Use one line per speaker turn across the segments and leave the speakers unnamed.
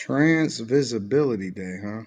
Trans Visibility Day, huh?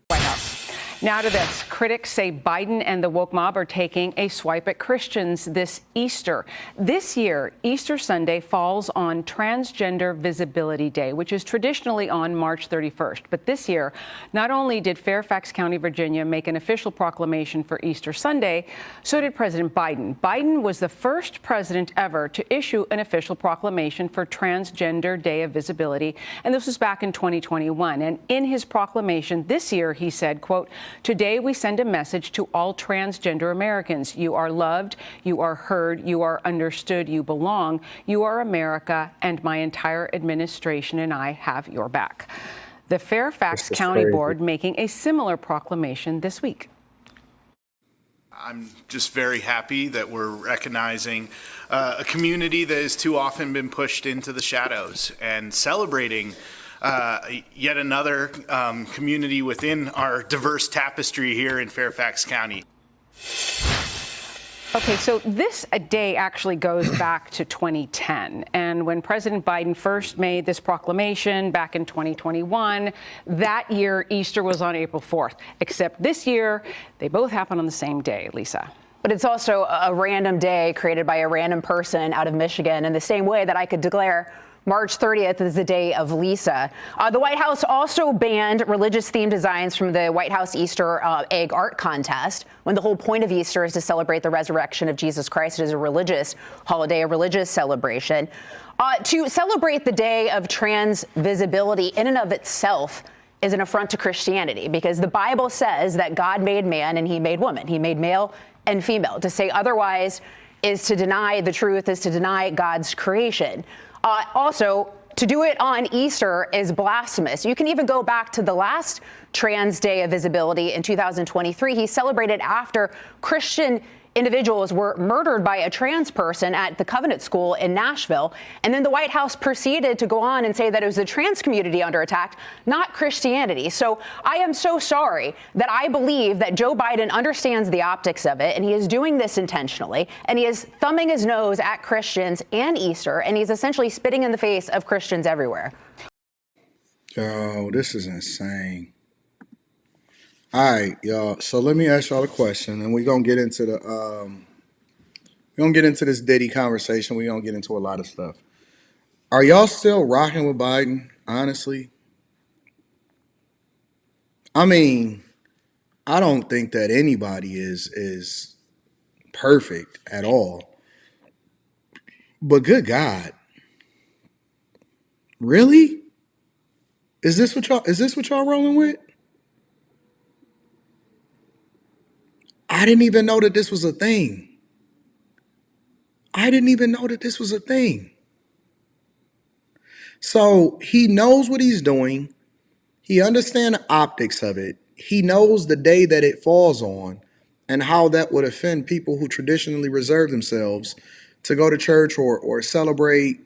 White House. Now to this. Critics say Biden and the woke mob are taking a swipe at Christians this Easter. This year, Easter Sunday falls on Transgender Visibility Day, which is traditionally on March 31st. But this year, not only did Fairfax County, Virginia, make an official proclamation for Easter Sunday, so did President Biden. Biden was the first president ever to issue an official proclamation for Transgender Day of Visibility, and this was back in 2021. And in his proclamation this year, he said, quote, "Today we send a message to all transgender Americans. You are loved, you are heard, you are understood, you belong. You are America, and my entire administration and I have your back." The Fairfax County Board making a similar proclamation this week.
I'm just very happy that we're recognizing a community that has too often been pushed into the shadows and celebrating yet another community within our diverse tapestry here in Fairfax County.
Okay, so this day actually goes back to 2010. And when President Biden first made this proclamation back in 2021, that year Easter was on April 4th. Except this year, they both happen on the same day, Lisa.
But it's also a random day created by a random person out of Michigan in the same way that I could declare March 30th is the day of Lisa. The White House also banned religious themed designs from the White House Easter egg art contest, when the whole point of Easter is to celebrate the resurrection of Jesus Christ. It is a religious holiday, a religious celebration. To celebrate the day of trans visibility in and of itself is an affront to Christianity, because the Bible says that God made man and he made woman. He made male and female. To say otherwise is to deny the truth, is to deny God's creation. Also, to do it on Easter is blasphemous. You can even go back to the last Trans Day of Visibility in 2023. He celebrated after Christian individuals were murdered by a trans person at the Covenant School in Nashville. And then the White House proceeded to go on and say that it was the trans community under attack, not Christianity. So I am so sorry that I believe that Joe Biden understands the optics of it, and he is doing this intentionally, and he is thumbing his nose at Christians and Easter, and he's essentially spitting in the face of Christians everywhere.
Yo, this is insane. All right, y'all. So let me ask y'all a question, and we're gonna get into this Diddy conversation. We're gonna get into a lot of stuff. Are y'all still rocking with Biden? Honestly, I mean, I don't think that anybody is perfect at all. But good God, really? Is this what y'all rolling with? I didn't even know that this was a thing. So he knows what he's doing. He understands the optics of it. He knows the day that it falls on and how that would offend people who traditionally reserve themselves to go to church or celebrate,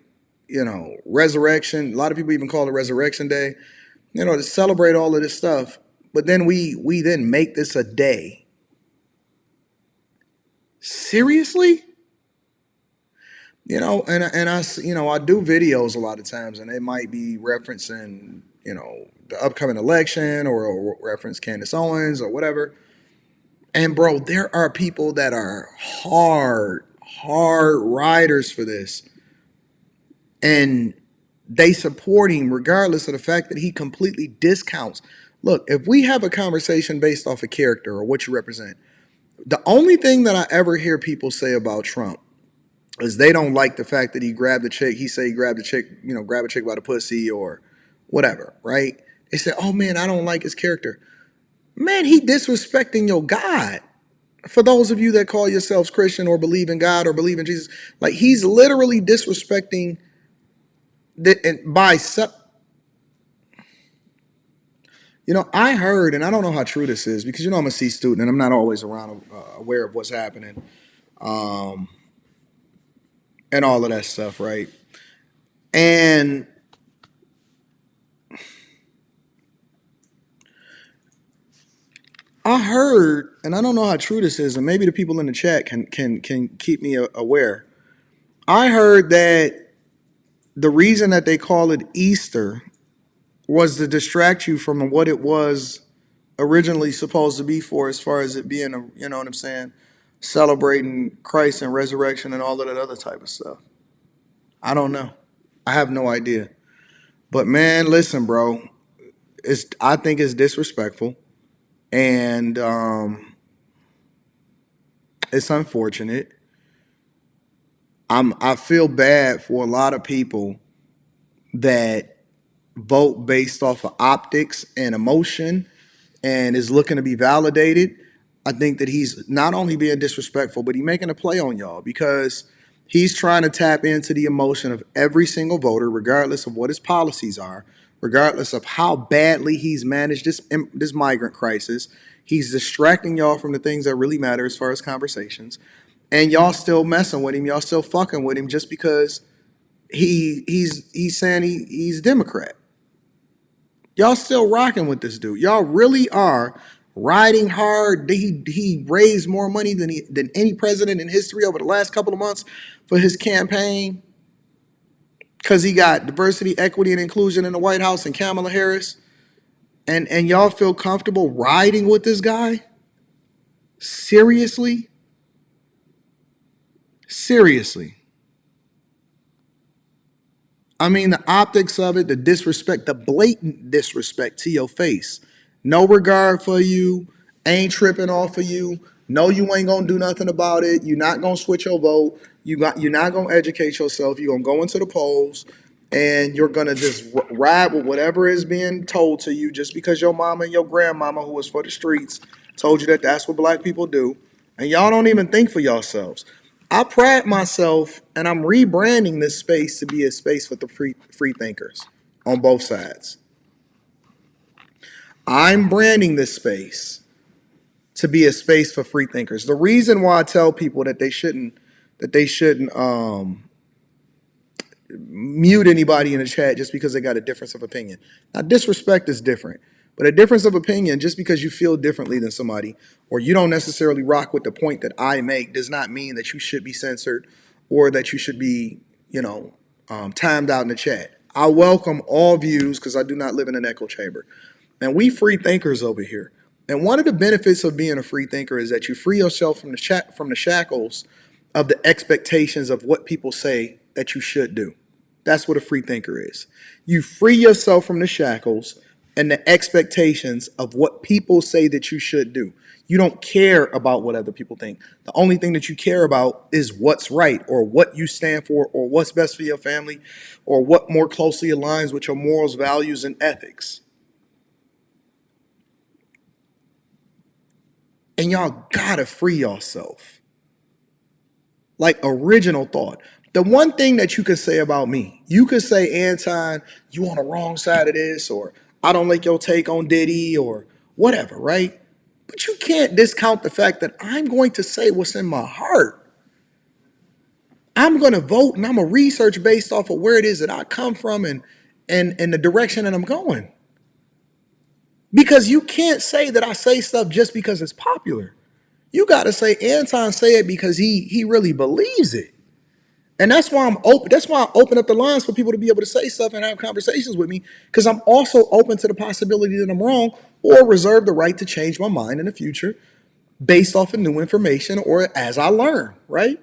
resurrection. A lot of people even call it Resurrection Day, to celebrate all of this stuff. But then we then make this a day. Seriously? And I do videos a lot of times, and it might be referencing, the upcoming election or reference Candace Owens or whatever. And bro, there are people that are hard riders for this. And they support him regardless of the fact that he completely discounts. Look, if we have a conversation based off of character or what you represent, the only thing that I ever hear people say about Trump is they don't like the fact that he grabbed a chick. He say he grabbed a chick, grab a chick by the pussy or whatever, right? They say, oh man, I don't like his character. Man, he disrespecting your God. For those of you that call yourselves Christian or believe in God or believe in Jesus, like he's literally disrespecting I heard, and I don't know how true this is because I'm a C student and I'm not always around aware of what's happening. And all of that stuff, right? And I heard, and I don't know how true this is, and maybe the people in the chat can keep me aware. I heard that the reason that they call it Easter was to distract you from what it was originally supposed to be for, as far as it being a, you know what I'm saying, celebrating Christ and resurrection and all of that other type of stuff. I don't know. I have no idea. But man, listen, bro, I think it's disrespectful, and it's unfortunate. I feel bad for a lot of people that vote based off of optics and emotion and is looking to be validated. I think that he's not only being disrespectful, but he's making a play on y'all, because he's trying to tap into the emotion of every single voter, regardless of what his policies are, regardless of how badly he's managed this migrant crisis. He's distracting y'all from the things that really matter as far as conversations. And y'all still messing with him. Y'all still fucking with him just because he's saying he's Democrat. Y'all still rocking with this dude. Y'all really are riding hard. He raised more money than any president in history over the last couple of months for his campaign, because he got diversity, equity, and inclusion in the White House and Kamala Harris. And y'all feel comfortable riding with this guy? Seriously? Seriously. I mean, the optics of it, the disrespect, the blatant disrespect to your face. No regard for you, ain't tripping off of you. No, you ain't gonna do nothing about it. You're not gonna switch your vote. You're not gonna educate yourself. You're gonna go into the polls and you're gonna just ride with whatever is being told to you, just because your mama and your grandmama, who was for the streets, told you that that's what black people do. And y'all don't even think for yourselves. I pride myself, and I'm rebranding this space to be a space for the free thinkers on both sides. I'm branding this space to be a space for free thinkers. The reason why I tell people that they shouldn't mute anybody in the chat just because they got a difference of opinion. Now, disrespect is different, but a difference of opinion, just because you feel differently than somebody or you don't necessarily rock with the point that I make, does not mean that you should be censored or that you should be, timed out in the chat. I welcome all views because I do not live in an echo chamber. And we free thinkers over here. And one of the benefits of being a free thinker is that you free yourself from the shackles of the expectations of what people say that you should do. That's what a free thinker is. You free yourself from the shackles and the expectations of what people say that you should do. You don't care about what other people think. The only thing that you care about is what's right, or what you stand for, or what's best for your family, or what more closely aligns with your morals, values, and ethics. And y'all gotta free yourself. Like, original thought. The one thing that you could say about me, you could say, Anton, you on the wrong side of this, or I don't like your take on Diddy, or whatever, right? But you can't discount the fact that I'm going to say what's in my heart. I'm going to vote, and I'm going to research based off of where it is that I come from and the direction that I'm going. Because you can't say that I say stuff just because it's popular. You got to say Anton say it because he really believes it. And that's why I'm open. That's why I open up the lines for people to be able to say stuff and have conversations with me, because I'm also open to the possibility that I'm wrong, or reserve the right to change my mind in the future based off of new information or as I learn, right?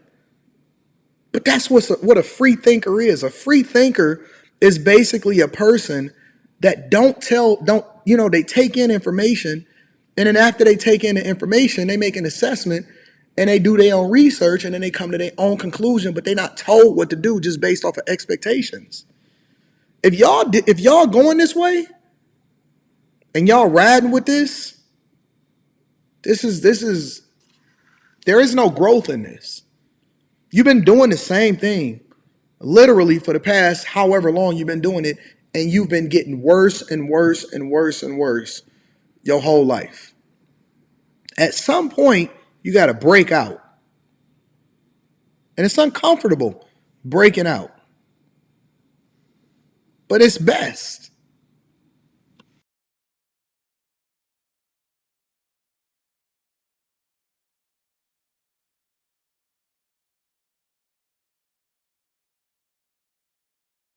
But that's what a free thinker is. A free thinker is basically a person that they take in information, and then after they take in the information, they make an assessment and they do their own research, and then they come to their own conclusion, but they're not told what to do just based off of expectations. If y'all going this way and y'all riding with this is there is no growth in this. You've been doing the same thing literally for the past however long you've been doing it, and you've been getting worse and worse and worse and worse your whole life. At some point, you got to break out. And it's uncomfortable breaking out. But it's best.